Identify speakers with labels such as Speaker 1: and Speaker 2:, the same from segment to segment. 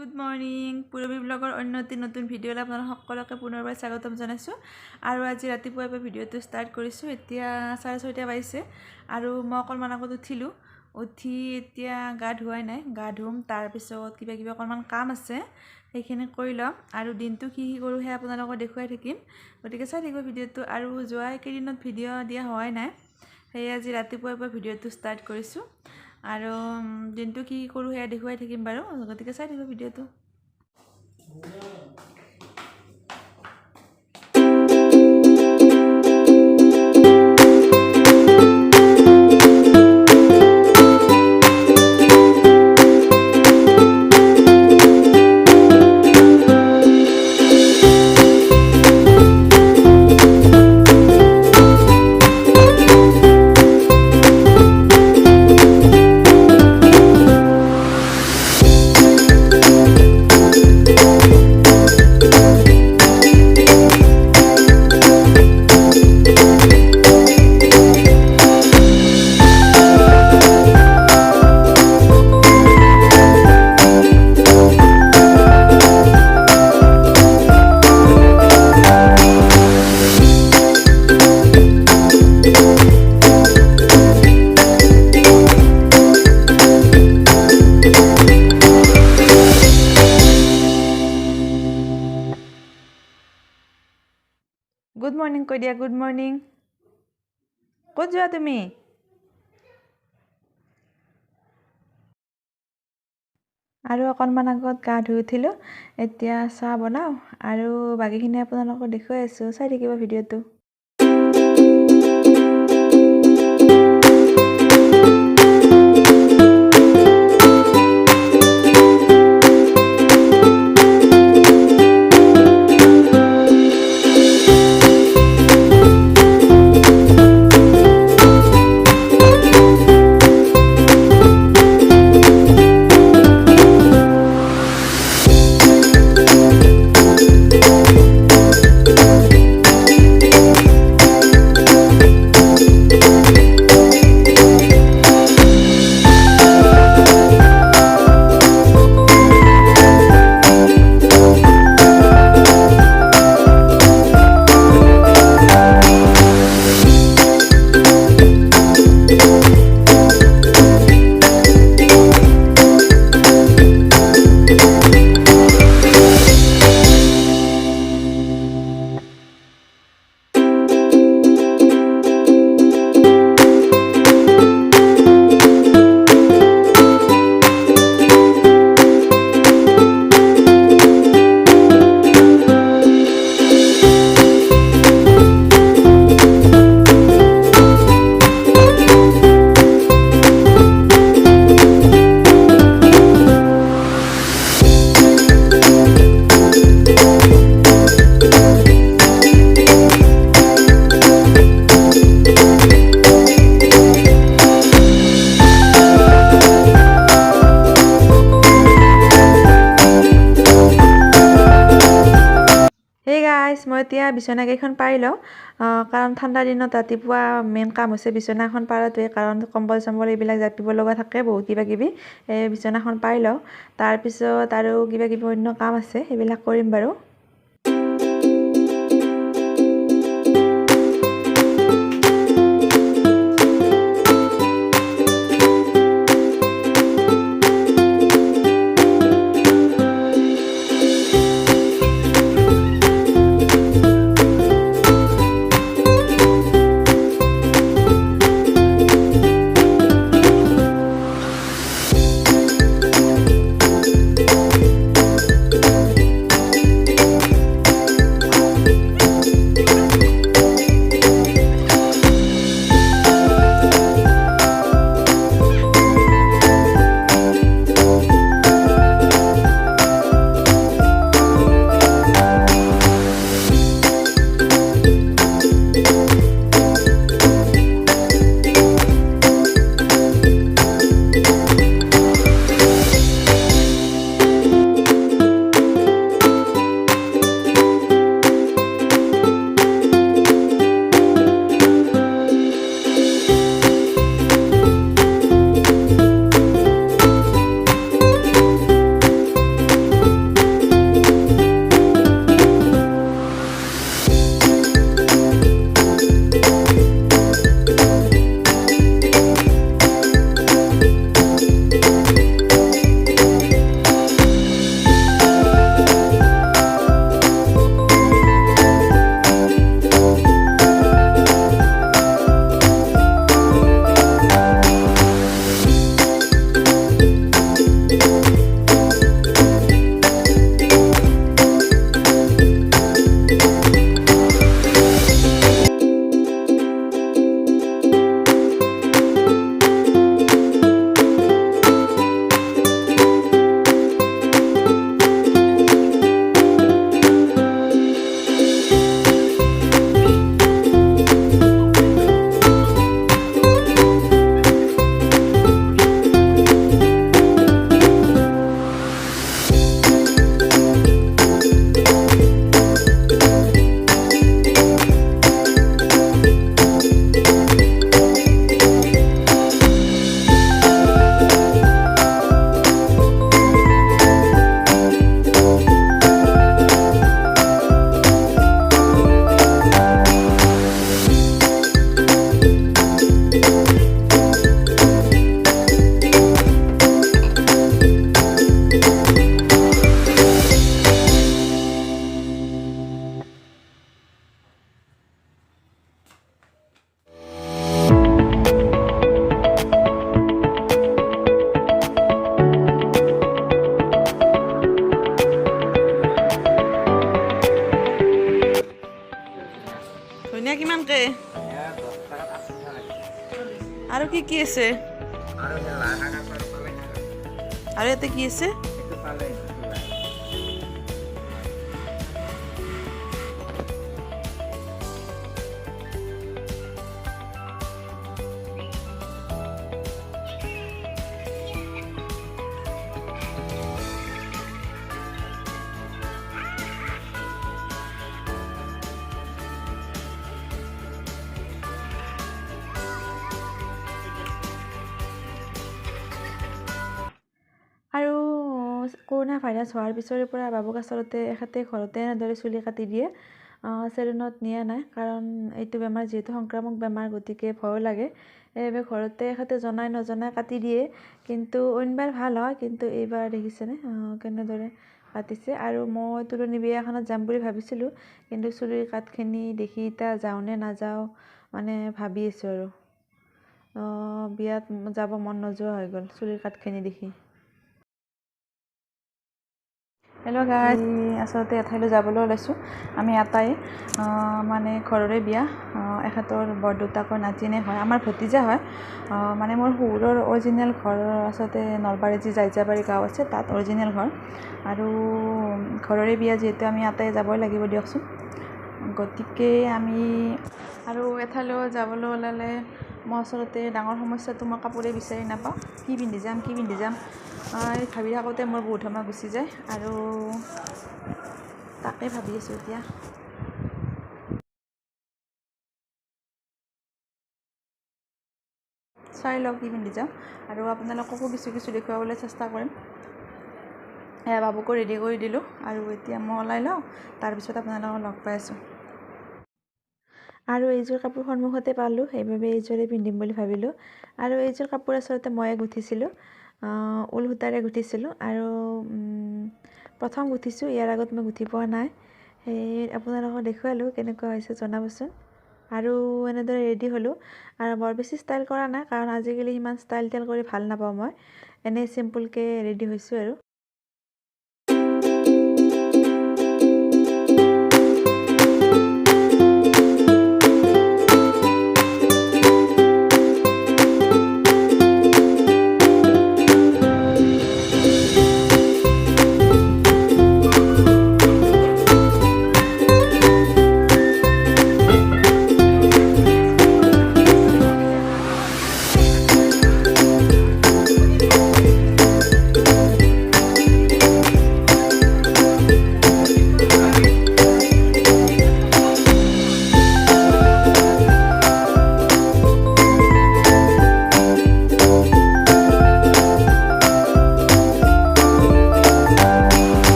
Speaker 1: Good morning Purabi ব্লগৰ অন্য এটি নতুন ভিডিঅ'লৈ আপোনালোক সকলোকে পুনৰবাৰ স্বাগতম জনাইছোঁ আৰু আজি ৰাতিপুৱাৰ পৰা ভিডিঅ'টো ষ্টাৰ্ট কৰিছোঁ। এতিয়া 6:30 বাজিছে আৰু মই অকণমান আগত উঠি এতিয়া গা ধুৱাই নাই, গা ধুম, তাৰপিছত কিবা অকণমান কাম আছে সেইখিনি কৰি ল'ম আৰু দিনটো কি কৰোঁ সেয়া আপোনালোকক দেখুৱাই থাকিম। গতিকে চাই থাকিব ভিডিঅ'টো। আৰু যোৱা কেইদিনত ভিডিঅ' দিয়া হোৱাই নাই, সেয়ে আজি ৰাতিপুৱাৰ পৰা ভিডিঅ'টো ষ্টাৰ্ট কৰিছোঁ আৰু দিনটো কি কৰোঁ সেয়া দেখুৱাই থাকিম বাৰু। গতিকে চাই থাকিব ভিডিঅ'টো। গুড মৰ্নিং কৈ দিয়া, গুড মৰ্নিং। ক'ত যোৱা তুমি? আৰু অকণমান আগত গা ধুই উঠিলোঁ, এতিয়া চাহ বনাওঁ আৰু বাকীখিনি আপোনালোকক দেখুৱাই আছোঁ। চাই থাকিব ভিডিঅ'টো। মই এতিয়া বিচনাকেইখন পাৰি লওঁ, কাৰণ ঠাণ্ডাৰ দিনত ৰাতিপুৱা মেইন কাম হৈছে বিচনাখন পাৰাটোৱে, কাৰণ কম্বল চম্বল এইবিলাক জাপিব লগা থাকে বহুত কিবাকিবি। বিচনাখন পাৰি লওঁ, তাৰপিছত আৰু কিবাকিবি অন্য কাম আছে সেইবিলাক কৰিম বাৰু। কি আছে
Speaker 2: আৰু যে লাই শাক আছে আৰু পালেং শাক আছে।
Speaker 1: আৰু ইয়াতে কি আছে
Speaker 2: এইটো পালেং, এইটো লাই।
Speaker 1: আৰু কৰোণা ভাইৰাছ হোৱাৰ পিছৰে পৰা বাবুক আচলতে এখেতে ঘৰতে এনেদৰে চুলি কাটি দিয়ে, চেলুনত নিয়া নাই, কাৰণ এইটো বেমাৰ যিহেতু সংক্ৰামক বেমাৰ, গতিকে ভয়ো লাগে। সেইবাবে ঘৰতে এখেতে জনাই নজনাই কাটি দিয়ে, কিন্তু অইনবাৰ ভাল হয়, কিন্তু এইবাৰ দেখিছেনে কেনেদৰে কাটিছে। আৰু মই তুলনি বিয়া এখনত যাম বুলি ভাবিছিলোঁ, কিন্তু চুলিৰ কাঠখিনি দেখি এতিয়া যাওঁ নে নাযাওঁ মানে ভাবি আছোঁ আৰু বিয়াত যাব মন নোযোৱা হৈ গ'ল চুলিৰ কাঠখিনি দেখি। হেল্ল' গাইজ, আচলতে এঠাইলৈ যাবলৈ ওলাইছোঁ। আমি এটাই মানে ঘৰৰে বিয়া, এখেতৰ বৰদেউতাকৰ নাতিনে হয়, আমাৰ ভতিজা হয়। মানে মোৰ শহুৰৰ অৰিজিনেল ঘৰ আচলতে নলবাৰী যি জাইজাবাৰী গাঁও আছে তাত অৰিজিনেল ঘৰ, আৰু ঘৰৰে বিয়া যিহেতু আমি এটাই যাবই লাগিব দিয়কচোন। গতিকে আমি আৰু এঠাইলৈ যাবলৈ ওলালে মই আচলতে ডাঙৰ সমস্যাটো মই কাপোৰে বিচাৰি নাপাওঁ, কি পিন্ধি যাম ভাবি থাকোঁতে মোৰ বহুত সময় গুচি যায়, আৰু তাকে ভাবি আছোঁ এতিয়া। চাই লওঁ কি পিন্ধি যাওঁ, আৰু আপোনালোককো কিছু দেখুৱাবলৈ চেষ্টা কৰিম। বাবুকো ৰেডি কৰি দিলোঁ, আৰু এতিয়া মই ওলাই লওঁ, তাৰপিছত আপোনালোকক লগ পাই আছোঁ। আৰু এইযোৰ কাপোৰ সন্মুখতে পালোঁ, সেইবাবে এইযোৰে পিন্ধিম বুলি ভাবিলোঁ। আৰু এইযোৰ কাপোৰ আচলতে ময়ে গুঠিছিলোঁ, ঊল সূতাৰে গুঠিছিলোঁ, আৰু প্ৰথম গুঠিছোঁ, ইয়াৰ আগত মই গুঠি পোৱা নাই। সেই আপোনালোকক দেখুৱালোঁ, কেনেকুৱা হৈছে জনাবচোন। আৰু এনেদৰে ৰেডি হ'লোঁ, আৰু বৰ বেছি ষ্টাইল কৰা নাই, কাৰণ আজিকালি ইমান ষ্টাইল কৰি ভাল নাপাওঁ মই, এনেই চিম্পুলকৈ ৰেডি হৈছোঁ আৰু।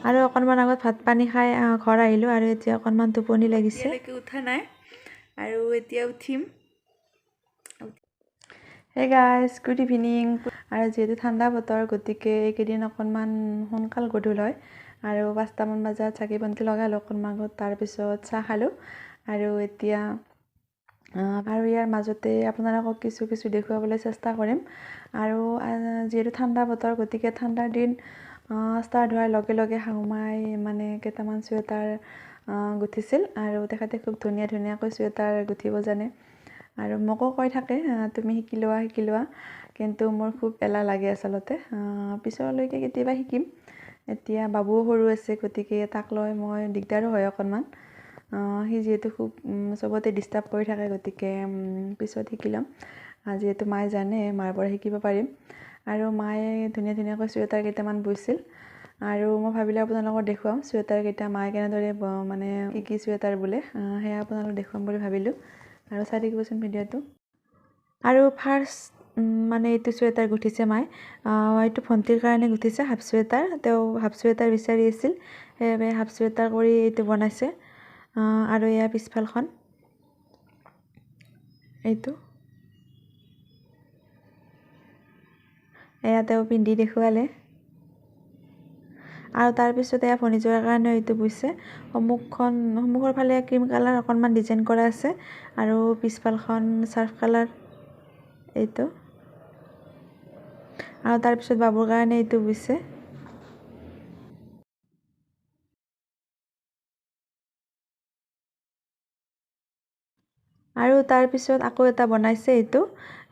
Speaker 1: আৰু অকণমান আগত ভাত পানী খাই ঘৰ আহিলোঁ, আৰু এতিয়া অকণমান টোপনি লাগিছে। এতিয়ালৈকে উঠা নাই, আৰু এতিয়া উঠিম। Hey guys, good evening. আৰু যিহেতু ঠাণ্ডা বতৰ, গতিকে এইকেইদিন অকণমান সোনকাল গধূল হয়, আৰু 5টামান বজাত চাকি বন্তি লগালোঁ অকণমান আগত, তাৰপিছত চাহ খালোঁ, আৰু এতিয়া আৰু ইয়াৰ মাজতে আপোনালোকক কিছু দেখুৱাবলৈ চেষ্টা কৰিম। আৰু যিহেতু ঠাণ্ডা বতৰ, গতিকে ঠাণ্ডাৰ দিন ষ্টাৰ্ট হোৱাৰ লগে লগে শাহুমাই মানে কেইটামান চুৱেটাৰ গুঠিছিল, আৰু তেখেতে খুব ধুনীয়াকৈ চুৱেটাৰ গুঠিব জানে, আৰু মোকো কৈ থাকে তুমি শিকি লোৱা, কিন্তু মোৰ খুব এলাহ লাগে আচলতে। পিছলৈকে কেতিয়াবা শিকিম, এতিয়া বাবুও সৰু আছে, গতিকে তাক লৈ মই দিগদাৰো হয় অকণমান। সি যিহেতু খুব চবতে ডিষ্টাৰ্ব কৰি থাকে, গতিকে পিছত শিকি ল'ম। যিহেতু মায়ে জানে, মাৰ পৰা শিকিব পাৰিম। আৰু মায়ে ধুনীয়াকৈ চুৱেটাৰ কেইটামান বৈছিল, আৰু মই ভাবিলোঁ আপোনালোকক দেখুৱাম চুৱেটাৰ কেইটা মায়ে কেনেদৰে মানে কি চুৱেটাৰ বোলে, সেয়া আপোনালোকক দেখুৱাম বুলি ভাবিলোঁ, আৰু চাই থাকিবচোন ভিডিঅ'টো। আৰু ফাৰ্ষ্ট মানে এইটো চুৱেটাৰ গুঠিছে মায়ে, এইটো ভণ্টিৰ কাৰণে গুঠিছে, হাফ চুৱেটাৰ। তেওঁ হাফ চুৱেটাৰ বিচাৰি আছিল, সেইবাবে হাফ চুৱেটাৰ কৰি এইটো বনাইছে। আৰু এয়া পিছফালখন, এইটো এয়া তেওঁ পিন্ধি দেখুৱালে। আৰু তাৰপিছত এয়া ভনীজোৱাৰ কাৰণে এইটো বুইছে সন্মুখৰ ফালে ক্ৰীম কালাৰ অকণমান ডিজাইন কৰা আছে আৰু পিছফালখন চাৰ্ফ কালাৰ এইটো আৰু তাৰপিছত বাবুৰ কাৰণে এইটো বুইছে আৰু তাৰপিছত আকৌ এটা বনাইছে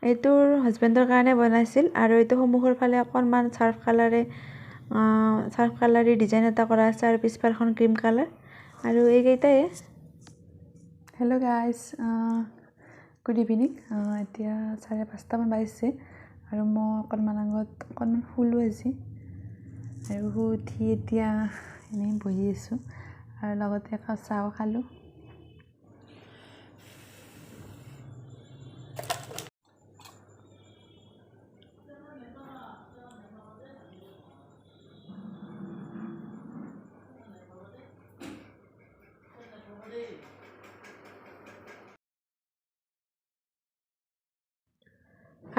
Speaker 1: এইটোৰ হাজবেণ্ডৰ কাৰণে বনাইছিল আৰু এইটো সন্মুখৰ ফালে অকণমান চাৰ্ফ কালাৰী ডিজাইন এটা কৰা আছে আৰু পিছফালখন ক্ৰীম কালাৰ আৰু এইকেইটাই হেল্ল' গাইজ গুড ইভিনিং এতিয়া 5:30মান বাজিছে আৰু মই অকণমান শুলোঁ আজি আৰু শুই উঠি এতিয়া এনেই বহি আছোঁ আৰু লগতে একাপ চাহও খালোঁ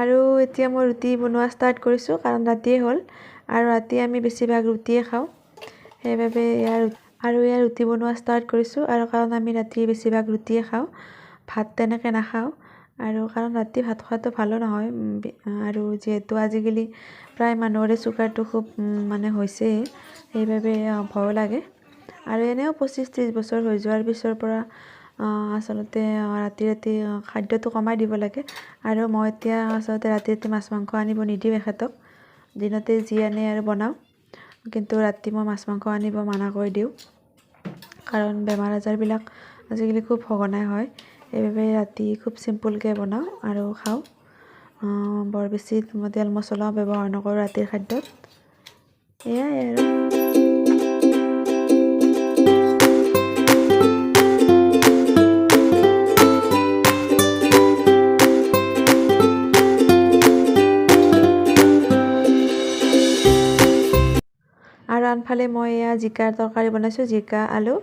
Speaker 1: আৰু এতিয়া মই ৰুটি বনোৱা ষ্টাৰ্ট কৰিছোঁ কাৰণ ৰাতিয়ে হ'ল আৰু ৰাতি আমি বেছিভাগ ৰুটিয়ে খাওঁ সেইবাবে ইয়াৰ ৰুটি বনোৱা ষ্টাৰ্ট কৰিছোঁ আৰু কাৰণ আমি ৰাতি বেছিভাগ ৰুটিয়ে খাওঁ ভাত তেনেকৈ নাখাওঁ আৰু কাৰণ ৰাতি ভাত খোৱাটো ভালো নহয় আৰু যিহেতু আজিকালি প্ৰায় মানুহৰে চুগাৰটো খুব মানে হৈছেই সেইবাবে ভয়ো লাগে আৰু এনেও 25-30 বছৰ হৈ যোৱাৰ পিছৰ পৰা আচলতে ৰাতি খাদ্যটো কমাই দিব লাগে আৰু মই এতিয়া আচলতে ৰাতি মাছ মাংস আনিব নিদিওঁ এখেতক দিনতে যি আনে আৰু বনাওঁ কিন্তু ৰাতি মই মাছ মাংস আনিব মানা কৰি দিওঁ কাৰণ বেমাৰ আজাৰবিলাক আজিকালি খুব সঘনাই হয় সেইবাবে ৰাতি খুব চিম্পুলকৈ বনাওঁ আৰু খাওঁ বৰ বেছি তেল মছলাও ব্যৱহাৰ নকৰোঁ ৰাতিৰ খাদ্যত এয়াই আৰু আনফালে মই এয়া জিকাৰ তৰকাৰী বনাইছোঁ জিকা আলু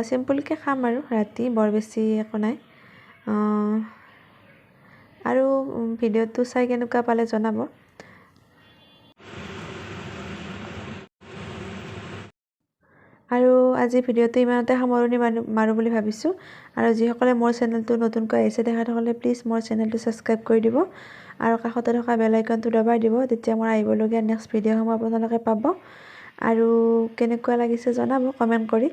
Speaker 1: চিম্পুলকৈ খাম আৰু ৰাতি বৰ বেছি একো নাই আৰু ভিডিঅ'টো চাই কেনেকুৱা পালে জনাব আৰু আজি ভিডিঅ'টো ইমানতে সামৰণি মাৰোঁ বুলি ভাবিছোঁ আৰু যিসকলে মোৰ চেনেলটো নতুনকৈ আহিছে তেখেতসকলে প্লিজ মোৰ চেনেলটো ছাবস্ক্ৰাইব কৰি দিব আৰু কাষতে থকা বেল আইকনটো দবাই দিব তেতিয়া মোৰ আহিবলগীয়া নেক্সট ভিডিঅ'সমূহ আপোনালোকে পাব আৰু কেনেকুৱা লাগিছে জনাব কমেণ্ট কৰি